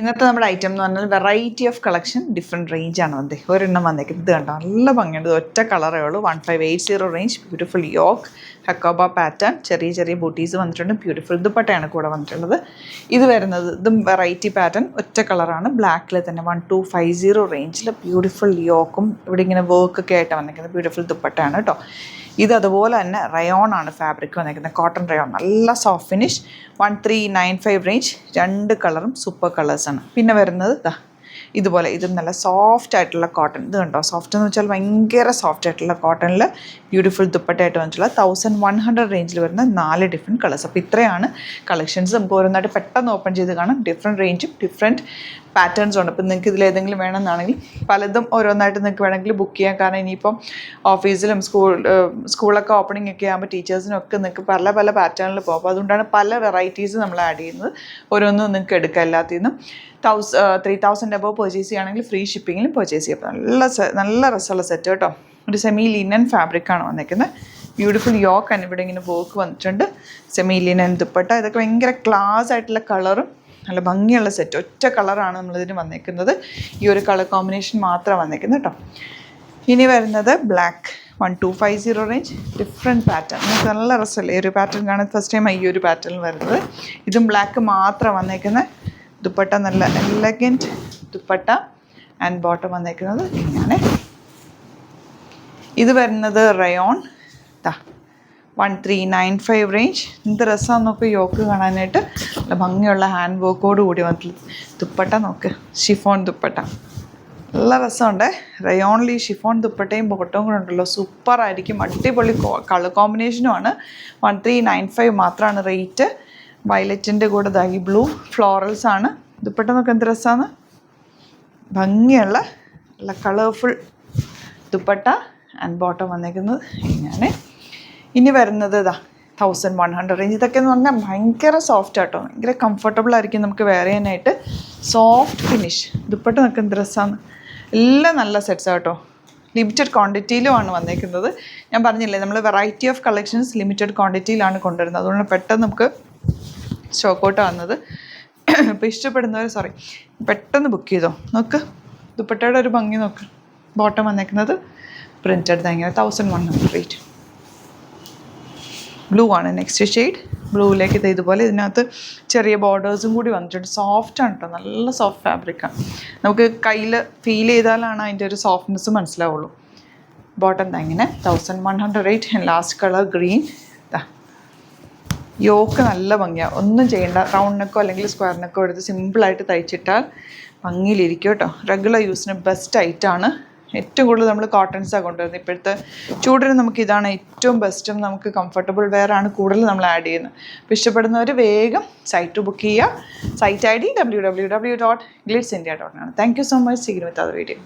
ഇന്നത്തെ നമ്മുടെ ഐറ്റം എന്ന് പറഞ്ഞാൽ വെറൈറ്റി ഓഫ് കളക്ഷൻ ഡിഫറെൻറ്റ് റേഞ്ചാണ് വന്നേ ഒരെണ്ണം വന്നേക്കുന്നത്. ഇത് കണ്ടോ നല്ല ഭംഗിയുണ്ട്. ഒറ്റ കളറേ ഉള്ളൂ. 1580 range. Beautiful yoke Hakoba pattern. ചെറിയ ചെറിയ ബൂട്ടീസ് വന്നിട്ടുണ്ട്. ബ്യൂട്ടിഫുൾ ദുപ്പട്ടയാണ് കൂടെ വന്നിട്ടുള്ളത്. ഇത് വരുന്നത് ഇതും വെറൈറ്റി പാറ്റേൺ. ഒറ്റ കളറാണ്. ബ്ലാക്കിൽ തന്നെ 1250 റേഞ്ചിൽ ബ്യൂട്ടിഫുൾ യോക്കും ഇവിടെ ഇങ്ങനെ വർക്കൊക്കെ ആയിട്ട് വന്നിരിക്കുന്നത്. ബ്യൂട്ടിഫുൾ ദുപ്പട്ടയാണ് കേട്ടോ. ഇത് അതുപോലെ തന്നെ റയോൺ ആണ് ഫാബ്രിക് വന്നിരിക്കുന്നത്. Cotton rayon. നല്ല സോഫ്റ്റ് ഫിനിഷ്. 1395 റേഞ്ച്. രണ്ട് കളറും സൂപ്പർ കളേഴ്സാണ്. പിന്നെ വരുന്നത് ഇതുപോലെ ഇതും നല്ല സോഫ്റ്റ് ആയിട്ടുള്ള കോട്ടൺ. ഇത് കണ്ടോ, സോഫ്റ്റ് എന്ന് വെച്ചാൽ ഭയങ്കര സോഫ്റ്റ് ആയിട്ടുള്ള കോട്ടണിൽ ബ്യൂട്ടിഫുൾ ദുപ്പട്ടയായിട്ട് വന്നിട്ടുള്ള 1100 റേഞ്ചിൽ വരുന്ന 4 ഡിഫറെൻറ്റ് കളേഴ്സ്. അപ്പോൾ ഇത്രയാണ് കളക്ഷൻസ്. നമുക്ക് ഓരോന്നായിട്ട് പെട്ടെന്ന് ഓപ്പൺ ചെയ്ത് കാണാം. ഡിഫറെൻറ്റ് റേഞ്ചും ഡിഫറെൻറ്റ് പാറ്റേൺസും ഉണ്ട്. അപ്പോൾ നിങ്ങൾക്ക് ഇതിലേതെങ്കിലും വേണമെന്നാണെങ്കിൽ പലതും ഓരോന്നായിട്ട് നിങ്ങൾക്ക് വേണമെങ്കിൽ ബുക്ക് ചെയ്യാം. കാരണം ഇനിയിപ്പം ഓഫീസിലും സ്കൂളൊക്കെ ഓപ്പണിംഗ് ഒക്കെ ആകുമ്പോൾ ടീച്ചേഴ്സിനൊക്കെ നിങ്ങൾക്ക് പല പല പാറ്റേണിൽ പോകും. അപ്പോൾ അതുകൊണ്ടാണ് പല വെറൈറ്റീസ് നമ്മൾ ആഡ് ചെയ്യുന്നത്. ഓരോന്നും നിങ്ങൾക്ക് എടുക്കാം. എല്ലാത്തിൽ നിന്നും 3000 എബോവ് പർച്ചേസ് ചെയ്യുകയാണെങ്കിൽ ഫ്രീ ഷിപ്പിങ്ങിലും പർച്ചേസ് ചെയ്യാം. നല്ല രസമുള്ള സെറ്റ് കേട്ടോ. ഒരു സെമി ലിനൻ ഫാബ്രിക്കാണ് വന്നിരിക്കുന്നത്. ബ്യൂട്ടിഫുൾ യോക്ക് ആണ്. ഇവിടെ ഇങ്ങനെ വർക്ക് വന്നിട്ടുണ്ട്. Semi linen dupatta. ഇതൊക്കെ ഭയങ്കര ക്ലാസ് ആയിട്ടുള്ള കളറും നല്ല ഭംഗിയുള്ള സെറ്റ്. ഒറ്റ കളറാണ് നമ്മളിതിന് വന്നിരിക്കുന്നത്. ഈ ഒരു കളർ കോമ്പിനേഷൻ മാത്രമാണ് വന്നിരിക്കുന്നത് കേട്ടോ. ഇനി വരുന്നത് ബ്ലാക്ക് 1250 റേഞ്ച്. Different pattern. നമുക്ക് നല്ല രസമല്ലേ ഈ ഒരു പാറ്റേൺ കാണാൻ. ഫസ്റ്റ് ടൈം ഈ ഒരു പാറ്റേൺ വരുന്നത്. ഇതും ബ്ലാക്ക് മാത്രം വന്നിരിക്കുന്നത്. ദുപ്പട്ട നല്ല എലഗൻറ്റ് ദുപ്പട്ട ആൻഡ് ബോട്ടം വന്നിരിക്കുന്നത് ഇങ്ങനെ. ഇത് വരുന്നത് റയോൺ 1395 റേഞ്ച്. എന്ത് രസമാണെന്ന് നോക്ക് യോക്ക് കാണാനായിട്ട്. നല്ല ഭംഗിയുള്ള ഹാൻഡ് വർക്കോട് കൂടി വന്നിട്ടുള്ള ദുപ്പട്ട നോക്ക്. ഷിഫോൺ ദുപ്പട്ട നല്ല രസമുണ്ട്. റയോണിൽ ഈ ഷിഫോൺ ദുപ്പട്ടയും ബോട്ടവും കൂടെ ഉണ്ടല്ലോ, സൂപ്പറായിരിക്കും. അടിപൊളി കളർ കോമ്പിനേഷനുമാണ്. 1395 മാത്രമാണ് റേറ്റ്. വയലറ്റിൻ്റെ കൂടെ ഈ ബ്ലൂ ഫ്ലോറൽസ് ആണ്. ദുപ്പട്ട നോക്ക് എന്ത് രസമാണ്. ഭംഗിയുള്ള നല്ല കളർഫുൾ ദുപ്പട്ട ആൻഡ് ബോട്ടം വന്നേക്കുന്നത് ഇങ്ങനെ. ഇനി വരുന്നത് 1100 റേഞ്ച്. ഇതൊക്കെ എന്ന് പറഞ്ഞാൽ ഭയങ്കര സോഫ്റ്റ് ആട്ടോ. ഭയങ്കര കംഫർട്ടബിൾ ആയിരിക്കും നമുക്ക് വെയർ ചെയ്യാനായിട്ട്. സോഫ്റ്റ് ഫിനിഷ് ദുപ്പട്ട നമുക്ക് എന്ത് രസമാണ്. എല്ലാം നല്ല സെറ്റ്സ് ആട്ടോ. ലിമിറ്റഡ് ക്വാണ്ടിറ്റിയിലുമാണ് വന്നേക്കുന്നത്. ഞാൻ പറഞ്ഞില്ലേ നമ്മൾ വെറൈറ്റി ഓഫ് കളക്ഷൻസ് ലിമിറ്റഡ് ക്വാണ്ടിറ്റിയിലാണ് കൊണ്ടുവരുന്നത്. അതുകൊണ്ട് പെട്ടെന്ന് നമുക്ക് സ്റ്റോക്ക് ഔട്ട് ആവുന്നത്. ഇപ്പോൾ ഇഷ്ടപ്പെടുന്നവർ പെട്ടെന്ന് ബുക്ക് ചെയ്തോ. നോക്ക് ദുപ്പട്ടയുടെ ഒരു ഭംഗി നോക്ക്. ബോട്ടം വന്നേക്കുന്നത് പ്രിൻറ്റഡ് ഇങ്ങനെ 1100 റേറ്റ്. ബ്ലൂ ആണ് നെക്സ്റ്റ് ഷെയ്ഡ്. ബ്ലൂവിലേക്ക് ഇതുപോലെ ഇതിനകത്ത് ചെറിയ ബോർഡേഴ്സും കൂടി വന്നിട്ടുണ്ട്. സോഫ്റ്റാണ് കേട്ടോ. നല്ല സോഫ്റ്റ് ഫാബ്രിക്കാണ്. നമുക്ക് കയ്യിൽ ഫീൽ ചെയ്താലാണ് അതിൻ്റെ ഒരു സോഫ്റ്റ്നെസ് മനസ്സിലാവുള്ളൂ. ബോട്ടം ഇങ്ങനെ 1100 rate. Last colour green. Yoke നല്ല ഭംഗിയാണ്. ഒന്നും ചെയ്യേണ്ട. റൗണ്ട് നെക്കോ അല്ലെങ്കിൽ സ്ക്വയർ നെക്കോ എടുത്ത് സിമ്പിളായിട്ട് തയ്ച്ചിട്ടാൽ ഭംഗിയിലിരിക്കും കേട്ടോ. റെഗുലർ യൂസിന് ബെസ്റ്റ് ആയിട്ടാണ്. ഏറ്റവും കൂടുതൽ നമ്മൾ കോട്ടൺസാണ് കൊണ്ടുവരുന്നത്. ഇപ്പോഴത്തെ ചൂടിന് നമുക്ക് ഇതാണ് ഏറ്റവും ബെസ്റ്റും നമുക്ക് കംഫർട്ടബിൾ വെയർ ആണ് കൂടുതൽ നമ്മൾ ആഡ് ചെയ്യുന്നത്. അപ്പോൾ ഇഷ്ടപ്പെടുന്നവർ വേഗം സൈറ്റ് ബുക്ക് ചെയ്യുക. സൈറ്റ് ID www.glitzindia.in ആണ്. Thank you so much. See you with other video.